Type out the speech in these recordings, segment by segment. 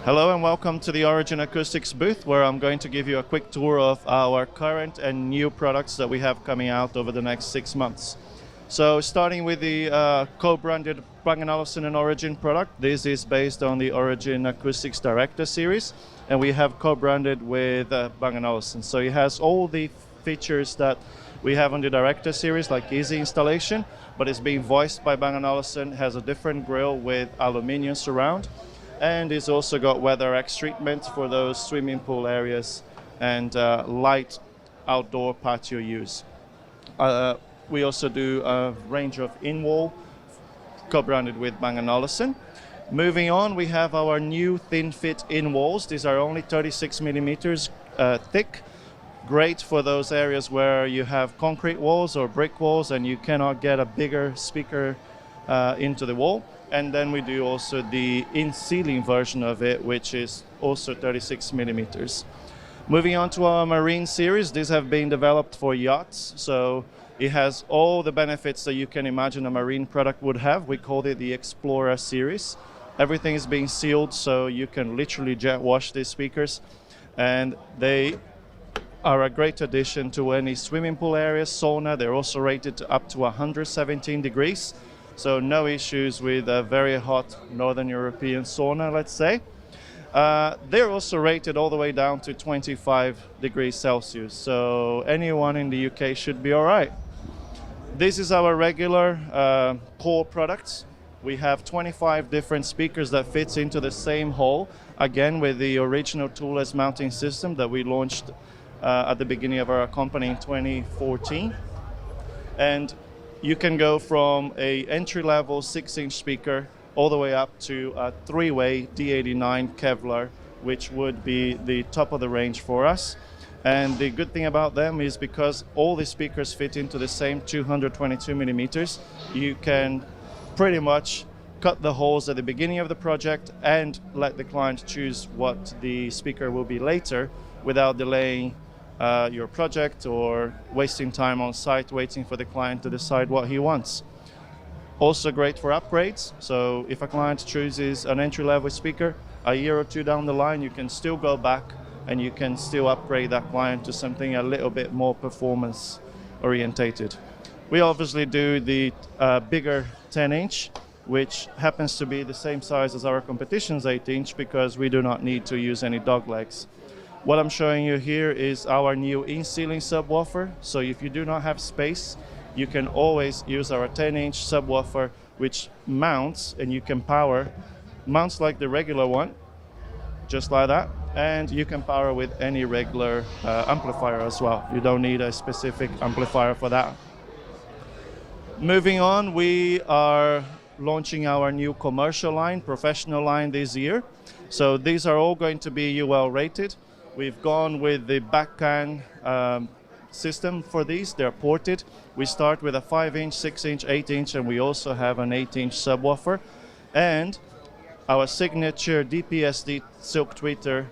Hello and welcome to the Origin Acoustics booth, where I'm going to give you a quick tour of our current and new products that we have coming out over the next 6 months. So starting with the co-branded Bang & Olufsen and Origin product. This is based on the Origin Acoustics Director series, and we have co-branded with Bang & Olufsen. So it has all the features that we have on the Director series, like easy installation, but it's being voiced by Bang & Olufsen, has a different grille with aluminium surround, and it's also got WeatherX treatment for those swimming pool areas and light outdoor patio use. We also do a range of in-wall co-branded with Bang & Olufsen. Moving on, we have our new thin fit in-walls. These are only 36 millimeters thick. Great for those areas where you have concrete walls or brick walls and you cannot get a bigger speaker into the wall. And then we do also the in-ceiling version of it, which is also 36 millimeters. Moving on to our marine series, these have been developed for yachts, so it has all the benefits that you can imagine a marine product would have. We called it the Explorer series. Everything is being sealed, so you can literally jet wash these speakers, and they are a great addition to any swimming pool area, sauna. They're also rated up to 117 degrees, so no issues with a very hot Northern European sauna, let's say. They're also rated all the way down to 25 degrees Celsius, so anyone in the UK should be all right. This is our regular core products. We have 25 different speakers that fits into the same hole, again with the original toolless mounting system that we launched at the beginning of our company in 2014. And you can go from a entry-level 6-inch speaker all the way up to a 3-way D89 Kevlar, which would be the top of the range for us. And the good thing about them is because all the speakers fit into the same 222 millimeters, you can pretty much cut the holes at the beginning of the project and let the client choose what the speaker will be later without delaying your project or wasting time on site waiting for the client to decide what he wants. Also great for upgrades, so if a client chooses an entry-level speaker, a year or two down the line you can still go back and you can still upgrade that client to something a little bit more performance orientated. We obviously do the bigger 10-inch, which happens to be the same size as our competition's 8-inch because we do not need to use any dog legs. What I'm showing you here is our new in-ceiling subwoofer. So if you do not have space, you can always use our 10-inch subwoofer, which mounts and you can mounts like the regular one, just like that. And you can power with any regular amplifier as well. You don't need a specific amplifier for that. Moving on, we are launching our new commercial line, professional line this year. So these are all going to be UL rated. We've gone with the backcan system for these. They're ported. We start with a 5-inch, 6-inch, 8-inch, and we also have an 8-inch subwoofer. And our signature DPSD silk tweeter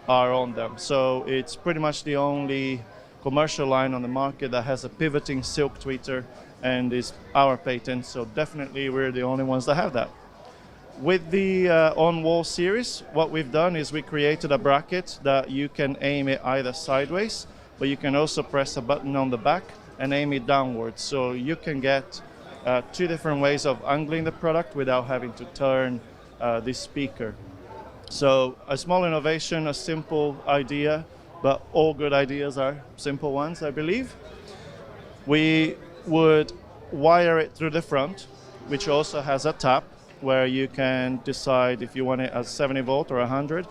are on them. So it's pretty much the only commercial line on the market that has a pivoting silk tweeter and is our patent. So definitely we're the only ones that have that. With the on-wall series, what we've done is we created a bracket that you can aim it either sideways, but you can also press a button on the back and aim it downwards. So you can get 2 different ways of angling the product without having to turn the speaker. So a small innovation, a simple idea, but all good ideas are simple ones, I believe. We would wire it through the front, which also has a tap, where you can decide if you want it as 70 volt or 100,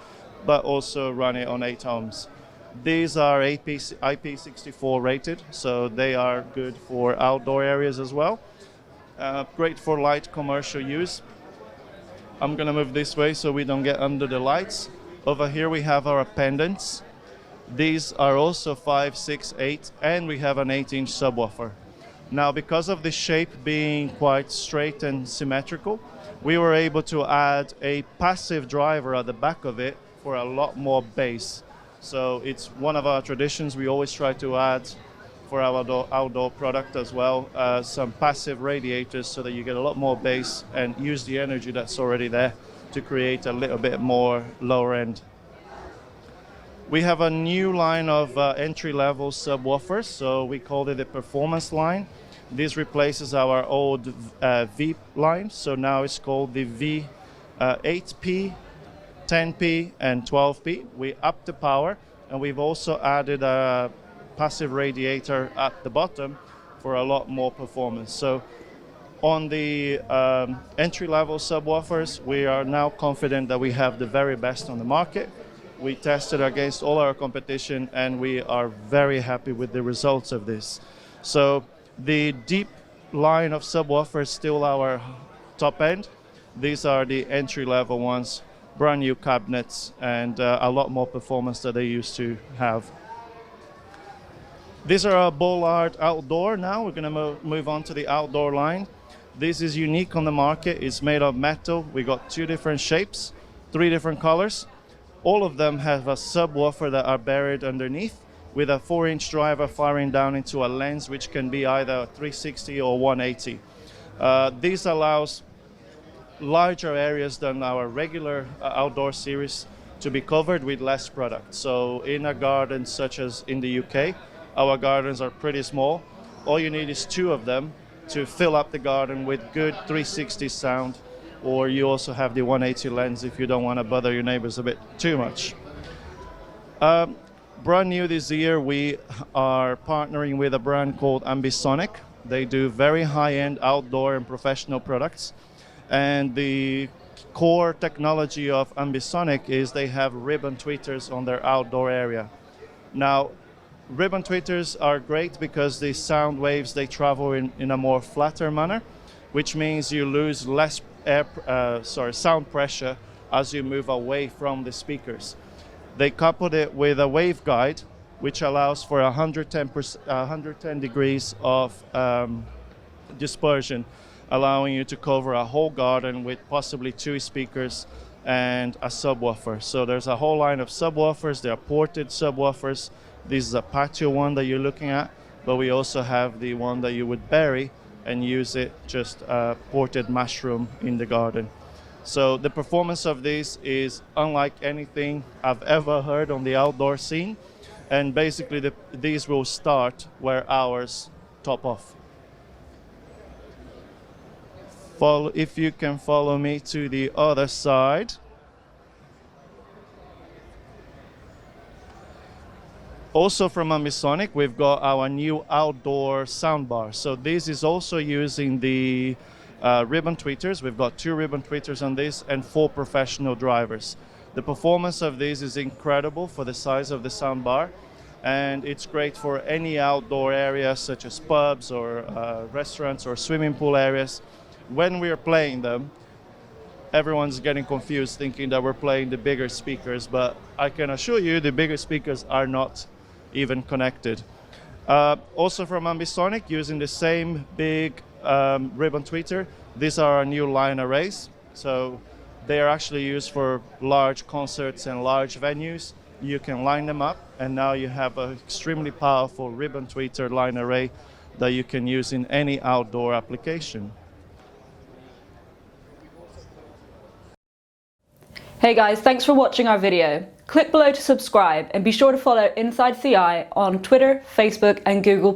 but also run it on 8 ohms. These are IP64 rated, so they are good for outdoor areas as well. Great for light commercial use. I'm gonna move this way so we don't get under the lights. Over here we have our pendants. These are also 5, 6, 8, and we have an 8-inch subwoofer. Now, because of the shape being quite straight and symmetrical, we were able to add a passive driver at the back of it for a lot more bass. So it's one of our traditions. We always try to add for our outdoor product as well, some passive radiators so that you get a lot more bass and use the energy that's already there to create a little bit more lower end. We have a new line of entry-level subwoofers, so we called it the performance line. This replaces our old V line, so now it's called the V 8P, 10P, and 12P. We upped the power, and we've also added a passive radiator at the bottom for a lot more performance. So on the entry-level subwoofers, we are now confident that we have the very best on the market. We tested against all our competition, and we are very happy with the results of this. So the deep line of subwoofers is still our top end. These are the entry-level ones, brand new cabinets, and a lot more performance that they used to have. These are our bollard outdoor now. We're going to move on to the outdoor line. This is unique on the market. It's made of metal. We got 2 different shapes, 3 different colors. All of them have a subwoofer that are buried underneath with a 4-inch driver firing down into a lens which can be either 360 or 180. This allows larger areas than our regular outdoor series to be covered with less product. So in a garden such as in the UK, our gardens are pretty small. All you need is 2 of them to fill up the garden with good 360 sound, or you also have the 180 lens if you don't want to bother your neighbors a bit too much. Brand new this year, we are partnering with a brand called Ambisonic. They do very high-end outdoor and professional products. And the core technology of Ambisonic is they have ribbon tweeters on their outdoor area. Now, ribbon tweeters are great because the sound waves, they travel in a more flatter manner, which means you lose less sound pressure as you move away from the speakers. They coupled it with a waveguide, which allows for 110 degrees of dispersion, allowing you to cover a whole garden with possibly 2 speakers and a subwoofer. So there's a whole line of subwoofers. They are ported subwoofers. This is a patio one that you're looking at, but we also have the one that you would bury and use it just a ported mushroom in the garden. So the performance of this is unlike anything I've ever heard on the outdoor scene, and basically these will start where ours top off. If you can follow me to the other side. Also from Ambisonic, we've got our new outdoor soundbar. So this is also using the ribbon tweeters. We've got 2 ribbon tweeters on this and 4 professional drivers. The performance of this is incredible for the size of the soundbar, and it's great for any outdoor area such as pubs or restaurants or swimming pool areas. When we're playing them, everyone's getting confused thinking that we're playing the bigger speakers, but I can assure you the bigger speakers are not even connected. Also from Ambisonic, using the same big ribbon tweeter, these are our new line arrays. So they are actually used for large concerts and large venues. You can line them up, and now you have an extremely powerful ribbon tweeter line array that you can use in any outdoor application. Hey guys, thanks for watching our video. Click below to subscribe and be sure to follow Inside CI on Twitter, Facebook and Google+.